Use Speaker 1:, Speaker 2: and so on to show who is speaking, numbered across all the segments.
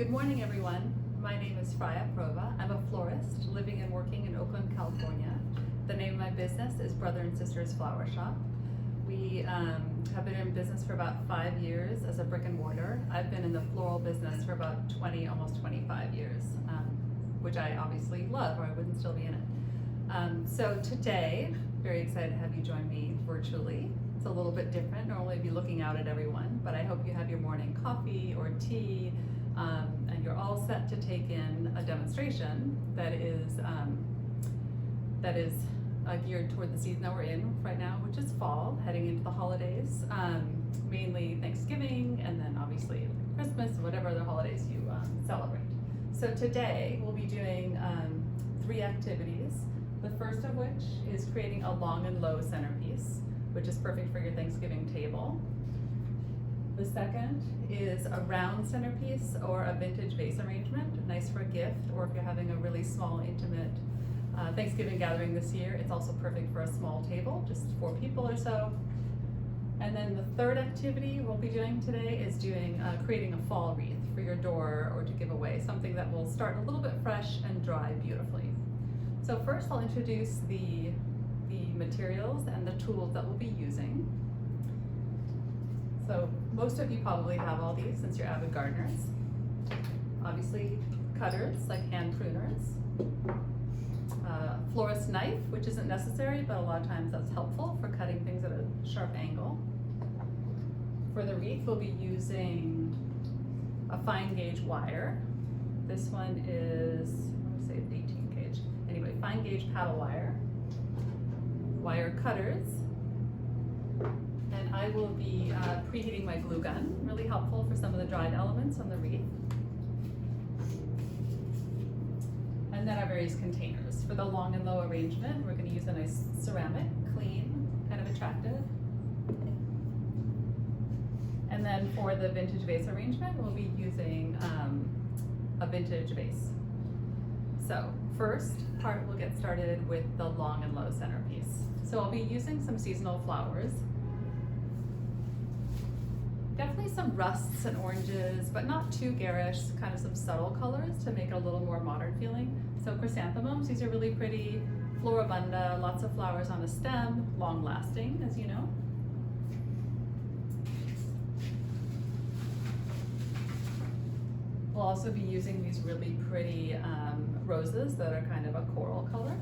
Speaker 1: Good morning, everyone. My name is Freya. I'm a florist living and working in Oakland, California. The name of my business is Brother and Sisters Flower Shop. We have been in business for about 5 years as a brick and mortar. I've been in the floral business for about 20, almost 25 years, which I obviously love, or I wouldn't still be in it. So today, very excited to have you join me virtually. It's a little bit different. Normally I'd be looking out at everyone, but I hope you have your morning coffee or tea, and you're all set to take in a demonstration that is geared toward the season that we're in right now, which is fall, heading into the holidays, mainly Thanksgiving, and then obviously Christmas, whatever other holidays you celebrate. So today we'll be doing 3 activities. The first of which is creating a long and low centerpiece, which is perfect for your Thanksgiving table. The second is a round centerpiece or a vintage vase arrangement, nice for a gift, or if you're having a really small, intimate Thanksgiving gathering this year, it's also perfect for a small table, just 4 people or so. And then the third activity we'll be doing today is creating a fall wreath for your door or to give away, something that will start a little bit fresh and dry beautifully. So first I'll introduce the materials and the tools that we'll be using. So most of you probably have all these since you're avid gardeners. Obviously cutters, like hand pruners. Florist knife, which isn't necessary, but a lot of times that's helpful for cutting things at a sharp angle. For the wreath, we'll be using a fine gauge wire. This one is, I want to say it's 18 gauge. Anyway, fine gauge paddle wire. Wire cutters. And I will be preheating my glue gun, really helpful for some of the dried elements on the wreath. And then our various containers. For the long and low arrangement, we're going to use a nice ceramic, clean, kind of attractive. And then for the vintage vase arrangement, we'll be using a vintage vase. So first part, we'll get started with the long and low centerpiece. So I'll be using some seasonal flowers. Definitely some rusts and oranges, but not too garish, kind of some subtle colors to make it a little more modern feeling. So chrysanthemums, these are really pretty. Floribunda, lots of flowers on a stem, long lasting, as you know. We'll also be using these really pretty roses that are kind of a coral color.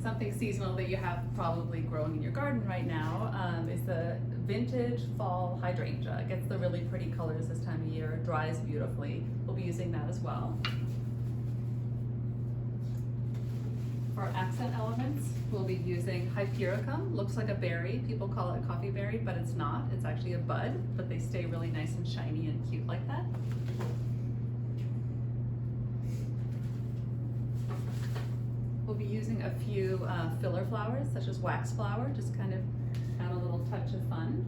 Speaker 1: Something seasonal that you have probably growing in your garden right now is the vintage fall hydrangea. It gets the really pretty colors this time of year, it dries beautifully. We'll be using that as well. For accent elements, we'll be using hypericum. Looks like a berry. People call it coffee berry, but it's not. It's actually a bud, but they stay really nice and shiny and cute like that. We'll be using a few filler flowers, such as wax flower, just kind of add a little touch of fun.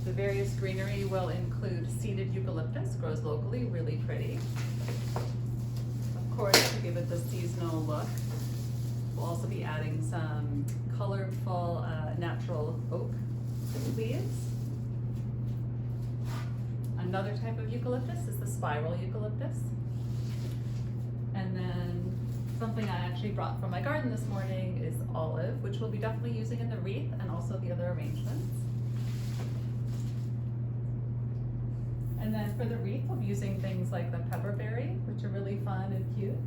Speaker 1: The various greenery will include seeded eucalyptus, grows locally, really pretty. Of course, to give it the seasonal look, we'll also be adding some colorful natural oak leaves. Another type of eucalyptus is the spiral eucalyptus. And then something I actually brought from my garden this morning is olive, which we'll be definitely using in the wreath and also the other arrangements. And then for the wreath, we'll be using things like the pepperberry, which are really fun and cute,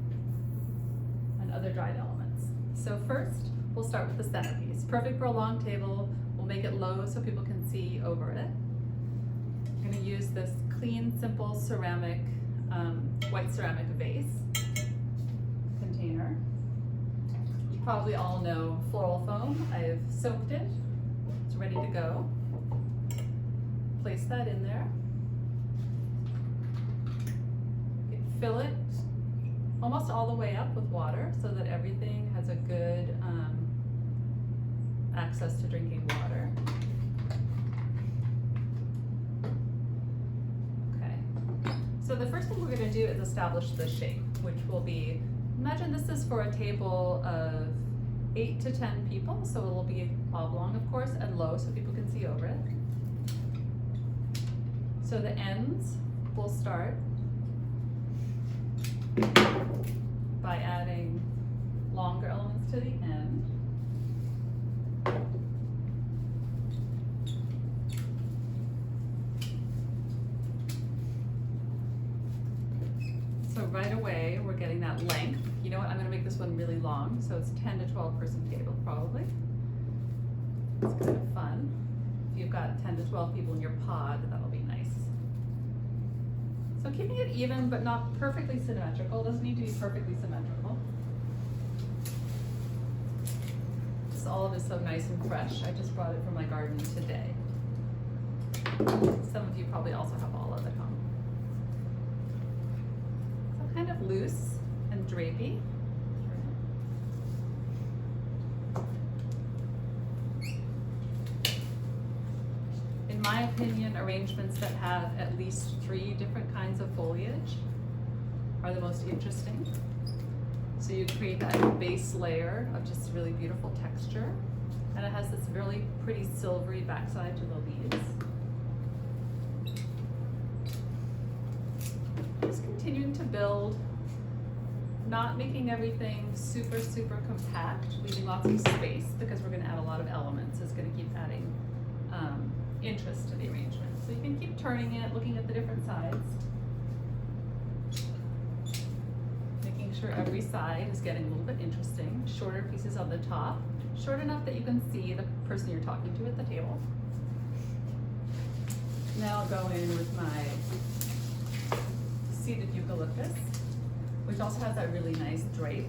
Speaker 1: and other dried elements. So first, we'll start with the centerpiece. Perfect for a long table. We'll make it low so people can see over it. I'm going to use this clean, simple ceramic, white ceramic vase container. You probably all know floral foam. I've soaked it. It's ready to go. Place that in there. Fill it almost all the way up with water so that everything has a good access to drinking water. So the first thing we're going to do is establish the shape, which will be, imagine this is for a table of 8 to 10 people, so it'll be oblong, of course, and low so people can see over it. So the ends will start by adding longer elements to the end. So right away, we're getting that length. You know what, I'm gonna make this one really long, so it's 10 to 12 person table probably. It's kind of fun. If you've got 10 to 12 people in your pod, that'll be nice. So keeping it even, but not perfectly symmetrical. It doesn't need to be perfectly symmetrical. This olive is so nice and fresh. I just brought it from my garden today. Some of you probably also have olive at home. So kind of loose and drapey. In my opinion, arrangements that have at least 3 different kinds of foliage are the most interesting. So you create that base layer of just really beautiful texture, and it has this really pretty silvery backside to the leaves. Just continuing to build, not making everything super, super compact, leaving lots of space because we're going to add a lot of elements. It's going to keep adding interest to the arrangement. So you can keep turning it, looking at the different sides, making sure every side is getting a little bit interesting. Shorter pieces on the top, short enough that you can see the person you're talking to at the table. Now I'll go in with my seeded eucalyptus, which also has that really nice drape,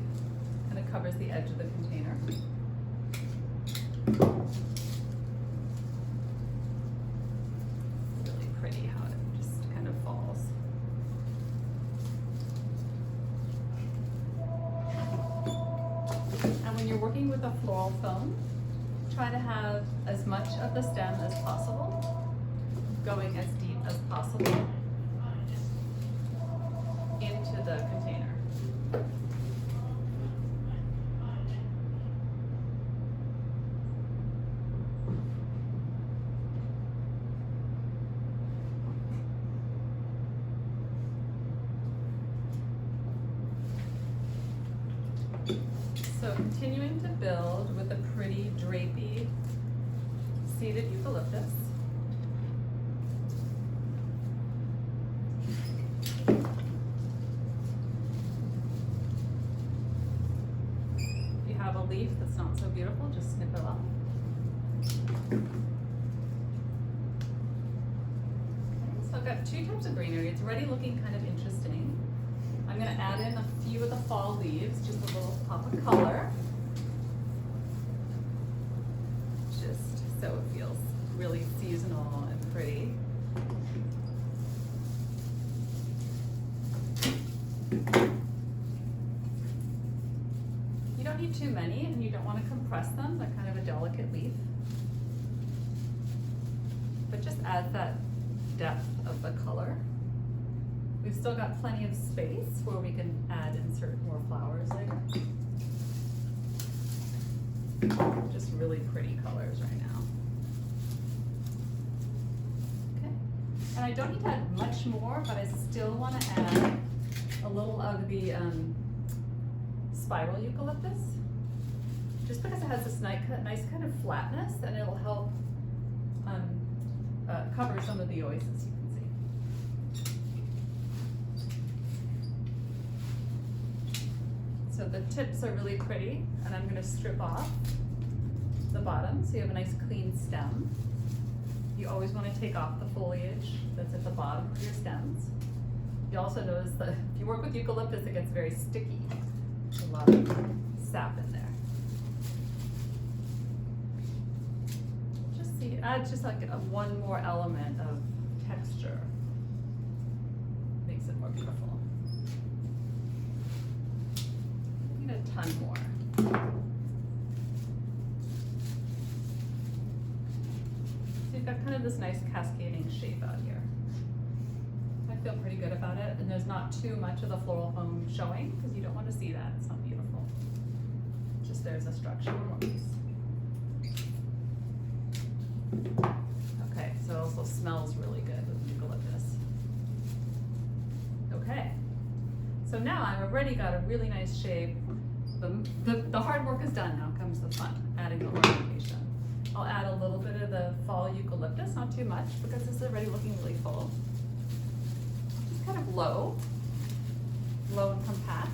Speaker 1: and it covers the edge of the container. Working with a floral foam, try to have as much of the stem as possible, going as deep as possible into the container. So continuing to build with a pretty drapey seeded eucalyptus. If you have a leaf that's not so beautiful, just snip it off. Okay, so I've got 2 types of greenery. It's already looking kind of interesting. I'm going to add in a few of the fall leaves, just a little pop of color, just so it feels really seasonal and pretty. You don't need too many, and you don't want to compress them. They're kind of a delicate leaf, but just add that depth of the color. We've still got plenty of space where we can insert more flowers later. Just really pretty colors right now. Okay, and I don't need to add much more, but I still want to add a little of the spiral eucalyptus, just because it has this nice kind of flatness, and it'll help cover some of the oasis. So the tips are really pretty, and I'm going to strip off the bottom so you have a nice clean stem. You always want to take off the foliage that's at the bottom of your stems. You also notice that if you work with eucalyptus, it gets very sticky. There's a lot of sap in there. Just see, add just like one more element of texture. Makes it more beautiful. A ton more. So you've got kind of this nice cascading shape out here. I feel pretty good about it, and there's not too much of the floral foam showing because you don't want to see that. It's not beautiful. Just oops, there's a structure, one more piece. Okay, so it also smells really good with eucalyptus. Okay, so now I've already got a really nice shape. The hard work is done, now comes the fun, adding the ornamentation. I'll add a little bit of the fall eucalyptus, not too much, because this is already looking really full. Just kind of low and compact.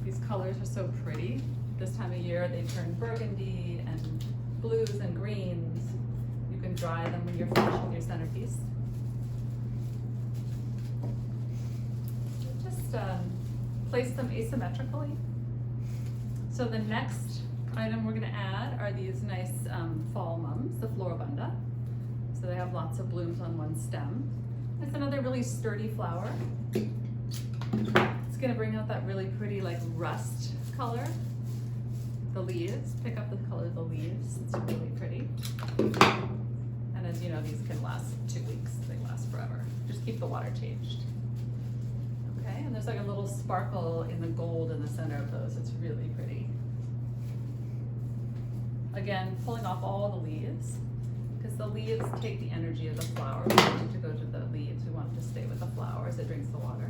Speaker 1: These colors are so pretty. This time of year they turn burgundy and blues and greens. You can dry them when you're finished with your centerpiece. Just place them asymmetrically. So the next item we're going to add are these nice fall mums, the floribunda. So they have lots of blooms on one stem. It's another really sturdy flower. It's going to bring out that really pretty like rust color. The leaves, pick up the color of the leaves. It's really pretty. And as you know, these can last 2 weeks. They last forever. Just keep the water changed. Okay, and there's like a little sparkle in the gold in the center of those. It's really pretty. Again, pulling off all the leaves, because the leaves take the energy of the flower. We don't want it to go to the leaves. We want it to stay with the flower as it drinks the water.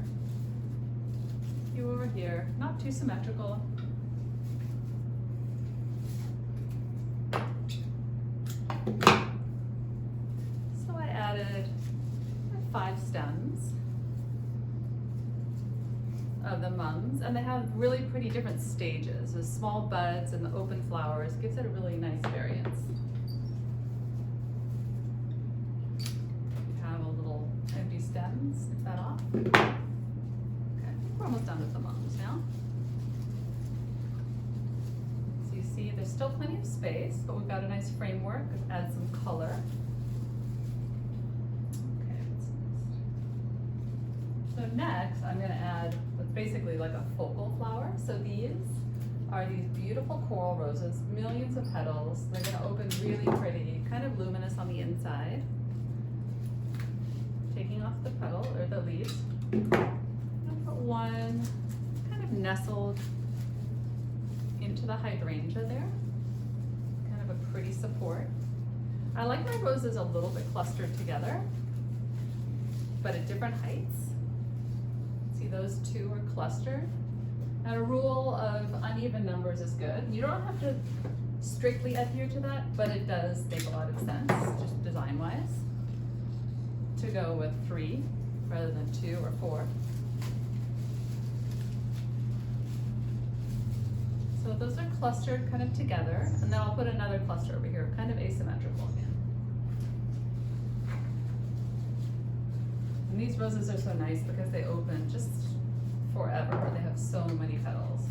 Speaker 1: You over here, not too symmetrical. So I added 5 stems of the mums, and they have really pretty different stages. The small buds and the open flowers gives it a really nice variance. You have a little empty stem, snip that off. Okay, I think we're almost done with the mums now. So you see there's still plenty of space, but we've got a nice framework. Add some color. Okay, what's next? So next I'm going to add what's basically like a focal flower. So these are these beautiful coral roses, millions of petals. They're going to open really pretty, kind of luminous on the inside. Taking off the petal or the leaves. I'll put one kind of nestled into the hydrangea there. Kind of a pretty support. I like my roses a little bit clustered together, but at different heights. See, those two are clustered. And a rule of uneven numbers is good. You don't have to strictly adhere to that, but it does make a lot of sense, just design-wise, to go with 3 rather than 2 or 4. So those are clustered kind of together, and then I'll put another cluster over here, kind of asymmetrical again. And these roses are so nice because they open just forever. They have so many petals.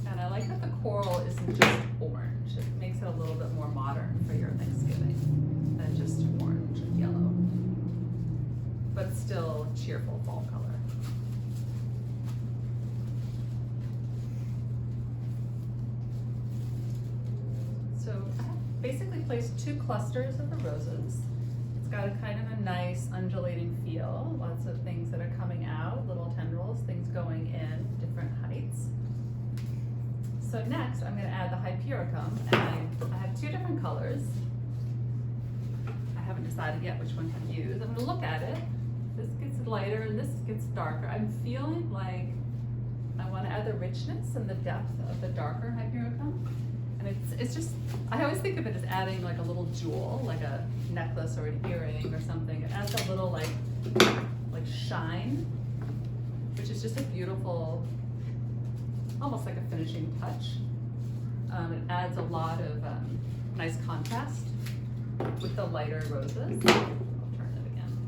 Speaker 1: And I like that the coral isn't just orange. It makes it a little bit more modern for your Thanksgiving than just orange and yellow. But still cheerful fall color. So I basically placed 2 clusters of the roses. It's got a kind of a nice undulating feel, lots of things that are coming out, little tendrils, things going in, different heights. So next I'm going to add the hypericum, and I have 2 different colors. I haven't decided yet which one to use. I'm going to look at it. This gets lighter and this gets darker. I'm feeling like I want to add the richness and the depth of the darker hypericum. And it's just, I always think of it as adding like a little jewel, like a necklace or an earring or something. It adds a little like shine, which is just a beautiful, almost like a finishing touch. It adds a lot of nice contrast with the lighter roses. I'll turn it again.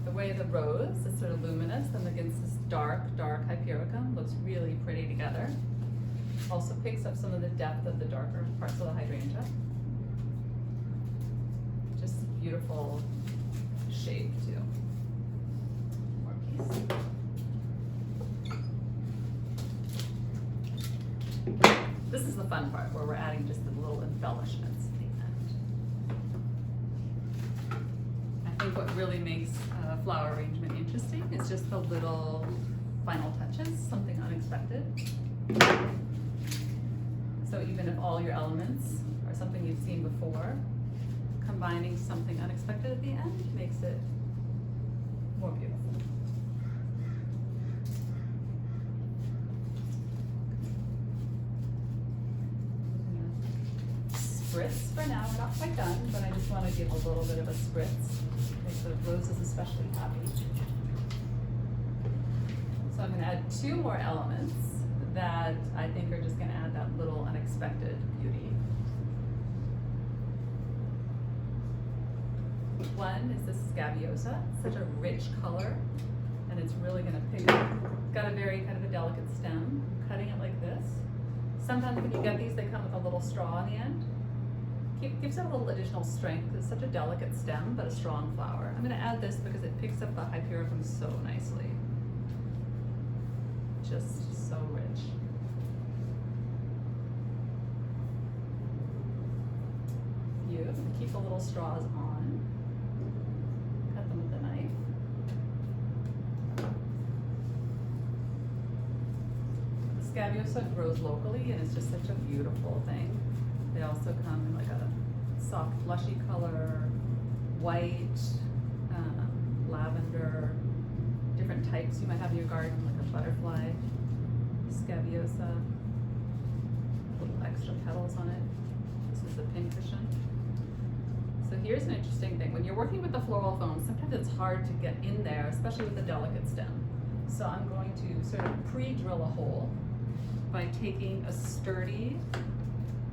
Speaker 1: The way the rose is sort of luminous and against this dark hypericum looks really pretty together. Also picks up some of the depth of the darker parts of the hydrangea. Just beautiful shape too. More piece. This is the fun part where we're adding just the little embellishments at the end. think what really makes a flower arrangement interesting is just the little final touches, something unexpected. So even if all your elements are something you've seen before, combining something unexpected at the end makes it more beautiful. Spritz for now, we're not quite done, but I just want to give a little bit of a spritz. Makes the roses especially happy. So I'm going to add 2 more elements that I think are just going to add that little unexpected beauty. One is the Scabiosa, such a rich color, and it's really going to pick up. It's got a very kind of a delicate stem. Cutting it like this. Sometimes when you get these, they come with a little straw on the end. Gives it a little additional strength. It's such a delicate stem, but a strong flower. I'm going to add this because it picks up the Hypericum so nicely. Just so rich. You keep the little straws on. Cut them with a knife. The Scabiosa grows locally, and it's just such a beautiful thing. They also come in like a soft fleshy color, white, lavender, different types you might have in your garden, like a butterfly, Scabiosa, little extra petals on it. This is the pincushion. So here's an interesting thing. When you're working with the floral foam, sometimes it's hard to get in there, especially with a delicate stem. So I'm going to sort of pre-drill a hole by taking a sturdy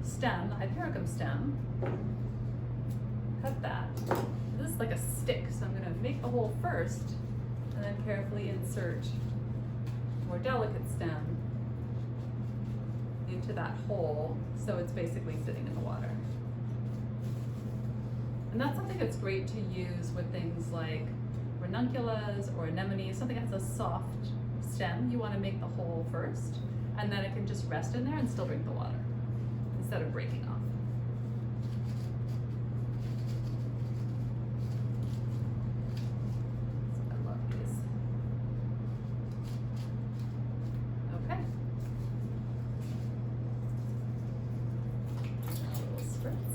Speaker 1: stem, the Hypericum stem, cut that. This is like a stick, so I'm going to make the hole first and then carefully insert more delicate stem into that hole so it's basically sitting in the water. And that's something that's great to use with things like ranunculus or anemones, something that has a soft stem. You want to make the hole first, and then it can just rest in there and still drink the water instead of breaking off. So I love these. Okay. A little spritz.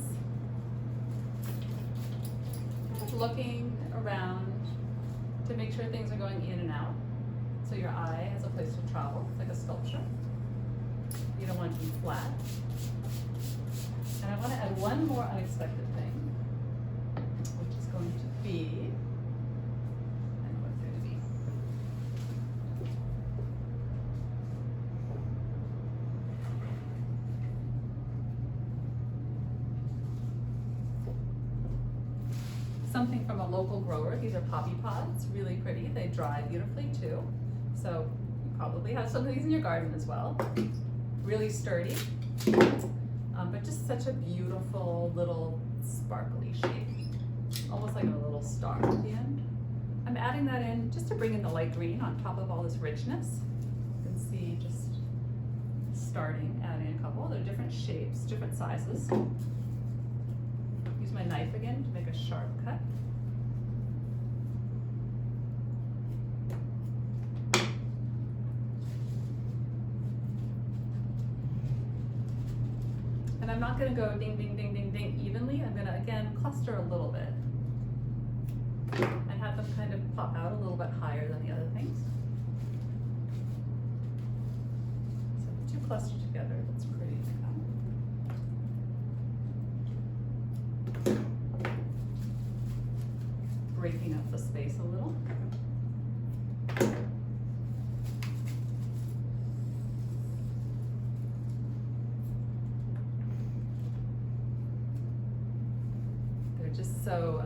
Speaker 1: Kind of looking around to make sure things are going in and out. So your eye has a place to travel, like a sculpture. You don't want it to be flat. And I want to add one more unexpected thing, which is going to be, and what's going to be? Something from a local grower. These are poppy pods, really pretty. They dry beautifully too. So you probably have some of these in your garden as well. Really sturdy. But just such a beautiful little sparkly shape, almost like a little star at the end. I'm adding that in just to bring in the light green on top of all this richness. You can see just starting adding a couple. They're different shapes, different sizes. Use my knife again to make a sharp cut. And I'm not going to go ding, ding, ding, ding, ding evenly. I'm going to, again, cluster a little bit and have them kind of pop out a little bit higher than the other things. So two clustered together, that's pretty. Breaking up the space a little. Just so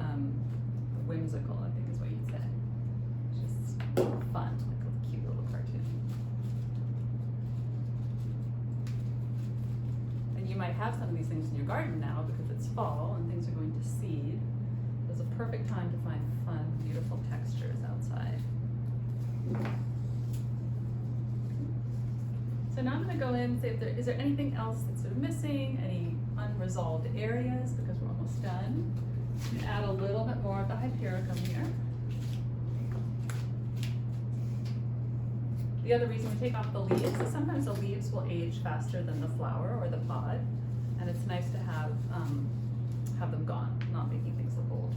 Speaker 1: whimsical, I think is what you'd say. Just fun, like a cute little cartoon. And you might have some of these things in your garden now because it's fall and things are going to seed. It's a perfect time to find fun, beautiful textures outside. So now I'm going to go in and say, is there anything else that's sort of missing, any unresolved areas, because we're almost done. Add a little bit more of the hypericum here. The other reason we take off the leaves is sometimes the leaves will age faster than the flower or the pod, and it's nice to have them gone, not making things look old.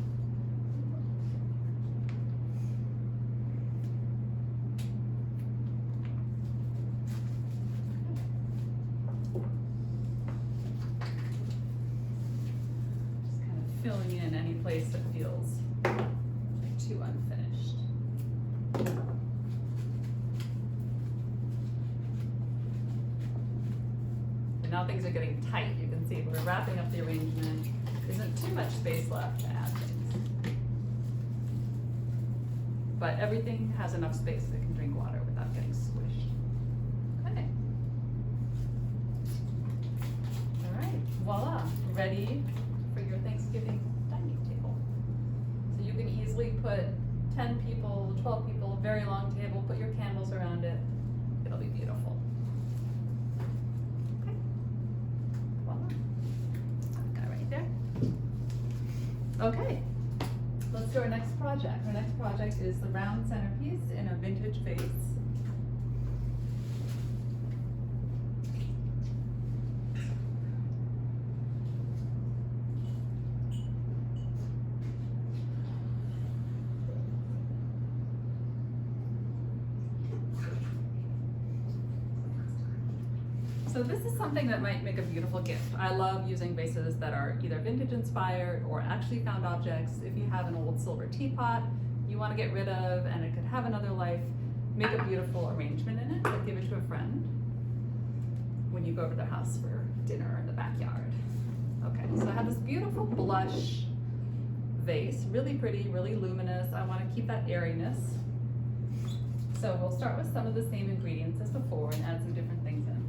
Speaker 1: Just kind of filling in any place that feels too unfinished. And now things are getting tight. You can see we're wrapping up the arrangement. There isn't too much space left to add things. But everything has enough space that it can drink water without getting squished. Okay. All right, voila, ready for your Thanksgiving dining table. So you can easily put 10 people, 12 people, very long table, put your candles around it. It'll be beautiful. Okay, voila. Got it right there. Okay, let's do our next project. Our next project is the round centerpiece in a vintage vase. So this is something that might make a beautiful gift. I love using vases that are either vintage inspired or actually found objects. If you have an old silver teapot you want to get rid of and it could have another life, make a beautiful arrangement in it, or give it to a friend when you go over their house for dinner in the backyard. Okay, so I have this beautiful blush vase, really pretty, really luminous. I want to keep that airiness. So we'll start with some of the same ingredients as before and add some different things in.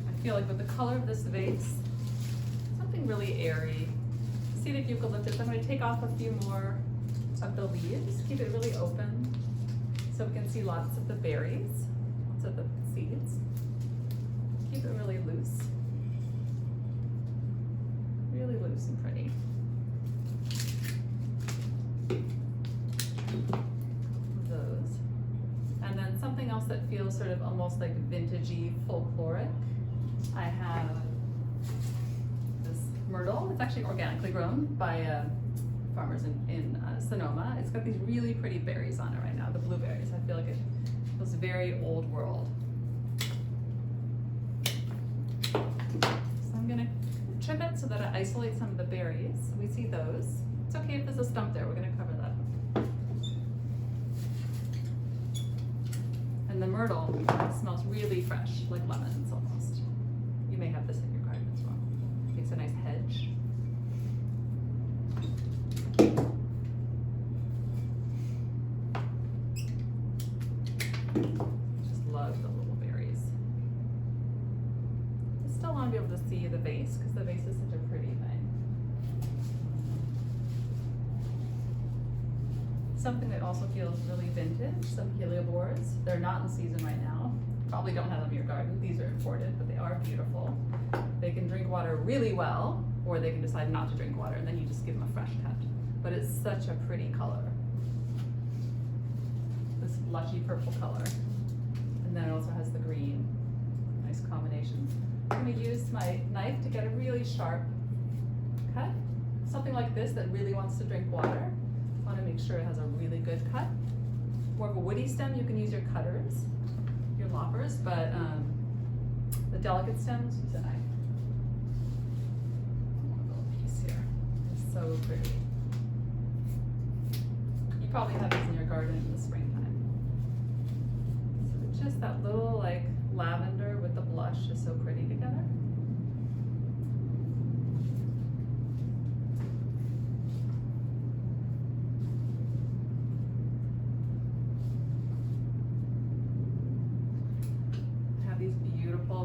Speaker 1: I feel like with the color of this vase, something really airy. Seeded eucalyptus, I'm going to take off a few more of the leaves, keep it really open so we can see lots of the berries, lots of the seeds. Keep it really loose and pretty. Those. And then something else that feels sort of almost like vintagey, folkloric. I have this myrtle. It's actually organically grown by farmers in Sonoma. It's got these really pretty berries on it right now, the blueberries. I feel like it feels very old world. So I'm gonna trim it so that it isolates some of the berries. We see those. It's okay if there's a stump there, we're gonna cover that. And the myrtle smells really fresh, like lemons almost. You may have this in your garden as well. Makes a nice hedge. Just love the little berries. I still want to be able to see the vase because the vase is such a pretty thing. Something that also feels really vintage, some heliobores. They're not in season right now. Probably don't have them in your garden. These are imported, but they are beautiful. They can drink water really well, or they can decide not to drink water, and then you just give them a fresh cut. But it's such a pretty color. This blushy purple color. And then it also has the green. Nice combination. I'm going to use my knife to get a really sharp cut. Something like this that really wants to drink water. I want to make sure it has a really good cut. More of a woody stem, you can use your cutters, your loppers, but the delicate stems, use a knife. One little piece here. It's so pretty. You probably have these in your garden in the springtime. So just that little like lavender with the blush is so pretty together.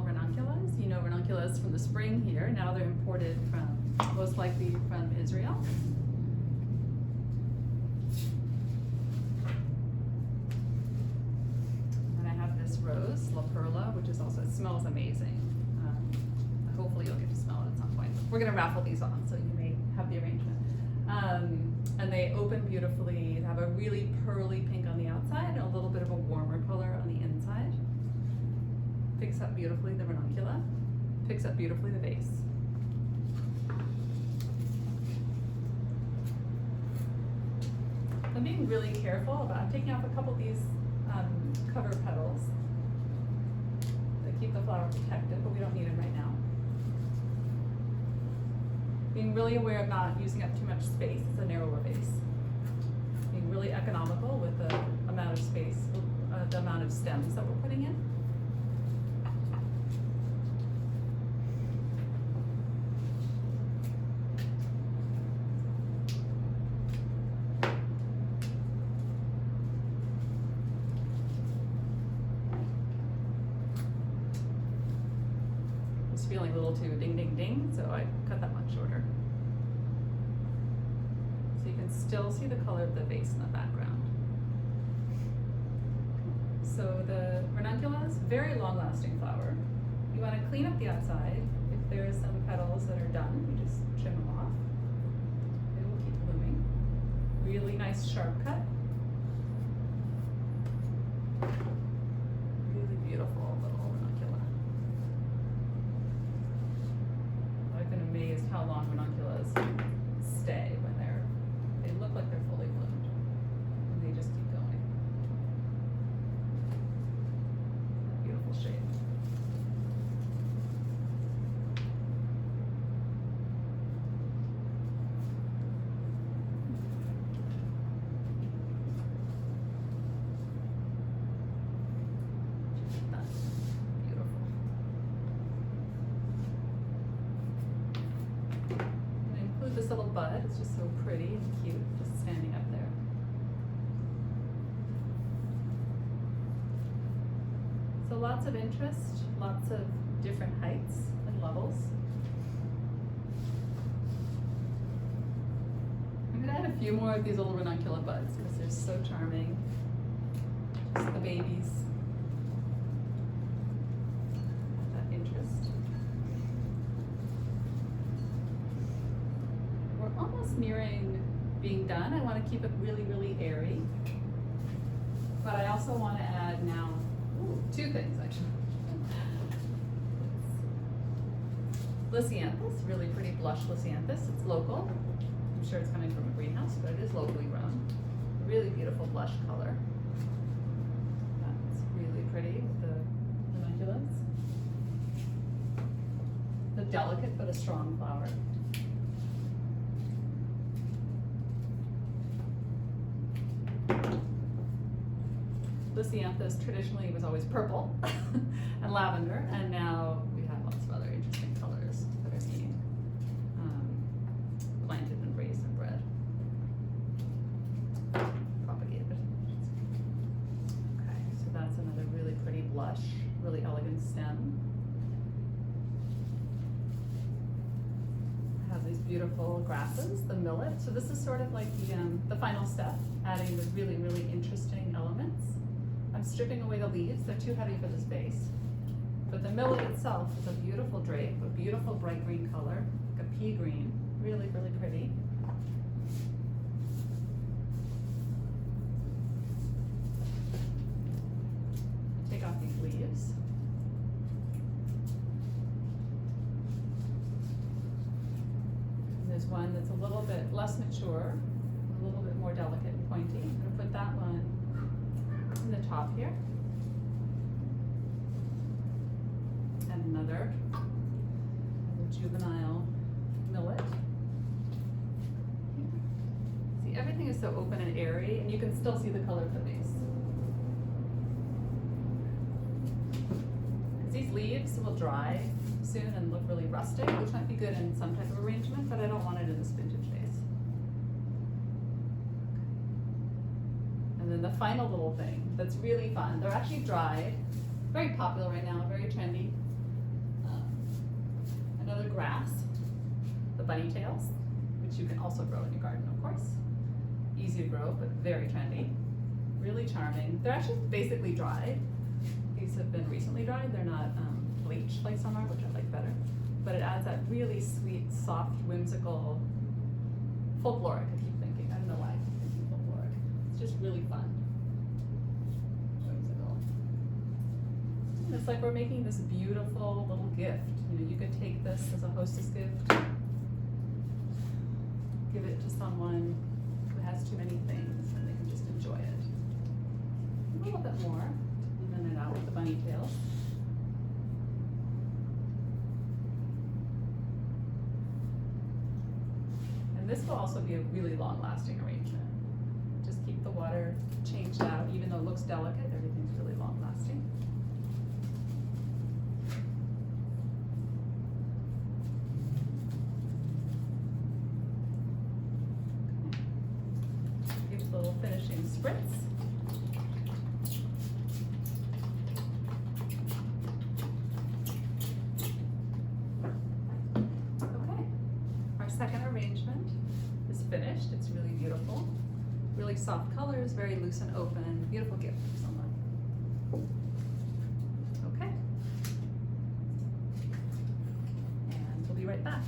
Speaker 1: Ranunculus. You know ranunculus from the spring here. Now they're imported from, most likely from Israel. And I have this rose, La Perla, which is also, it smells amazing. Hopefully you'll get to smell it at some point. we're gonna raffle these on, so you may have the arrangement. And they open beautifully, they have a really pearly pink on the outside and a little bit of a warmer color on the inside. Picks up beautifully the ranuncula, picks up beautifully the vase. I'm being really careful about, I'm taking off a couple of these cover petals that keep the flower protected, but we don't need them right now. Being really aware of not using up too much space, it's a narrower vase. Being really economical with the amount of space, the amount of stems that we're putting in. Feeling a little too ding ding ding, so I cut that one shorter. So you can still see the color of the vase in the background. So the ranuncula is a very long lasting flower. You want to clean up the outside. If there are some petals that are done, you just trim them off. They will keep blooming. Really nice sharp cut. Really beautiful little ranuncula. I've been amazed how long ranunculus stay when they look like they're fully bloomed. And they just keep going. Beautiful shape. That's beautiful. This little bud, it's just so pretty and cute, just standing up there. So lots of interest, lots of different heights and levels. I'm gonna add a few more of these little ranuncula buds because they're so charming. Just the babies. That interest. Almost nearing being done. I want to keep it really, really airy. But I also want to add now two things actually. Lysianthus, really pretty blush lysianthus. It's local. I'm sure it's coming from a greenhouse, but it is locally grown. Really beautiful blush color. That's really pretty with the ranunculus. The delicate but a strong flower. Lysianthus traditionally was always purple and lavender, and now we have lots of other interesting colors that are being planted and raised and bred, propagated. Okay, so that's another really pretty blush, really elegant stem. I have these beautiful grasses, the millet. So this is sort of like the final step, adding the really, really interesting elements. I'm stripping away the leaves, they're too heavy for this vase. But the millet itself is a beautiful drape, a beautiful bright green color, like a pea green, really, really pretty. Take off these leaves. And there's one that's a little bit less mature, a little bit more delicate and pointy. I'm gonna put that one in the top here. And another juvenile millet. See, everything is so open and airy, and you can still see the color of the vase. Because these leaves will dry soon and look really rustic, which might be good in some type of arrangement, but I don't want it in this vintage vase. And then the final little thing that's really fun, they're actually dried, very popular right now, very trendy. Another grass, the bunny tails, which you can also grow in your garden, of course. Easy to grow, but very trendy. Really charming. They're actually basically dried. These have been recently dried. They're not bleached like some are, which I like better. but it adds that really sweet, soft, whimsical, folkloric, I keep thinking. I don't know why I keep thinking folkloric. It's just really fun. Whimsical. And it's like we're making this beautiful little gift. You know, you could take this as a hostess gift, give it to someone who has too many things and they can just enjoy it. A little bit more, even it out with the bunny tails. And this will also be a really long-lasting arrangement. Just keep the water changed out, even though it looks delicate, everything's really long-lasting. Give it a little finishing spritz. Second arrangement is finished. It's really beautiful. Really soft colors, very loose and open. Beautiful gift for someone. Okay. And we'll be right back.